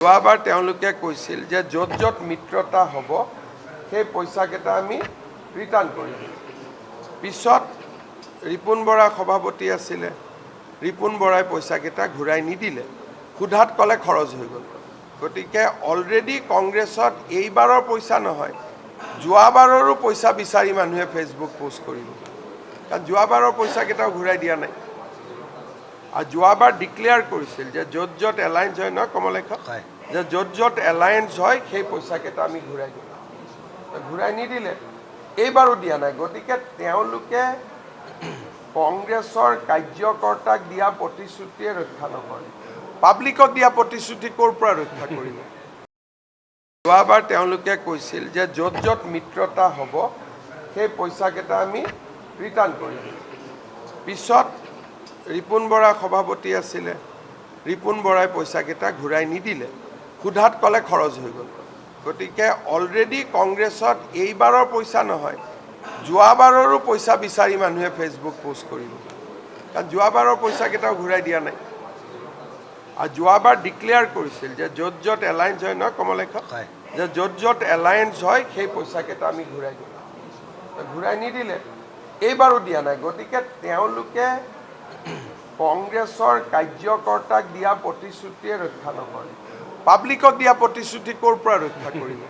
যোৱাবাৰ তেওঁলোকে কৈছিল যে য'ত য'ত মিত্ৰতা হ'ব সেই পইচাকেইটা আমি ৰিটাৰ্ণ কৰিম। পিছত ৰিপুণ বৰা সভাপতি আছিলে, ৰিপুণ বৰাই পইচাকেইটা ঘূৰাই নিদিলে, সোধাত ক'লে খৰচ হৈ গ'ল। গতিকে অলৰেডি কংগ্ৰেছত এইবাৰৰ পইচা নহয়, যোৱাবাৰৰো পইচা বিচাৰি মানুহে ফেচবুক পোষ্ট কৰিব, কাৰণ যোৱাবাৰৰ পইচাকেইটাও ঘূৰাই দিয়া নাই। আৰু যোৱাবাৰ ডিক্লেয়াৰ কৰিছিল যে য'ত য'ত এলায়েন্স হয় নহয় কমলেশ, যে য'ত য'ত এলায়েন্স হয় সেই পইচাকেইটা আমি ঘূৰাই দিম, ঘূৰাই নিদিলে, এইবাৰো দিয়া নাই। গতিকে তেওঁলোকে কংগ্ৰেছৰ কাৰ্যকৰ্তাক দিয়া প্ৰতিশ্ৰুতিয়ে ৰক্ষা নকৰে, পাব্লিকক দিয়া প্ৰতিশ্ৰুতি ক'ৰ পৰা ৰক্ষা কৰিব। যোৱাবাৰ তেওঁলোকে কৈছিল যে য'ত য'ত মিত্ৰতা হ'ব সেই পইচাকেইটা আমি ৰিটাৰ্ণ কৰিম। পিছত ৰিপুণ বৰা সভাপতি আছিলে, ৰিপুণ বৰাই পইচাকেইটা ঘূৰাই নিদিলে, সোধাত ক'লে খৰচ হৈ গ'ল। গতিকে অলৰেডি কংগ্ৰেছত এইবাৰৰ পইচা নহয়, যোৱাবাৰৰো পইচা বিচাৰি মানুহে ফেচবুক পোষ্ট কৰিব, কাৰণ যোৱাবাৰৰ পইচাকেইটাও ঘূৰাই দিয়া নাই। আৰু যোৱাবাৰ ডিক্লেয়াৰ কৰিছিল যে য'ত য'ত এলায়েন্স হয় নহয় কমলেশ, যে য'ত য'ত এলায়েন্স হয় সেই পইচাকেইটা আমি ঘূৰাই দিম, ঘূৰাই নিদিলে, এইবাৰো দিয়া নাই। গতিকে তেওঁলোকে কংগ্ৰেছৰ কাৰ্যকৰ্তাক দিয়া প্ৰতিশ্ৰুতিয়ে ৰক্ষা নকৰে, পাব্লিকক দিয়া প্ৰতিশ্ৰুতি ক'ৰ পৰা ৰক্ষা কৰিব।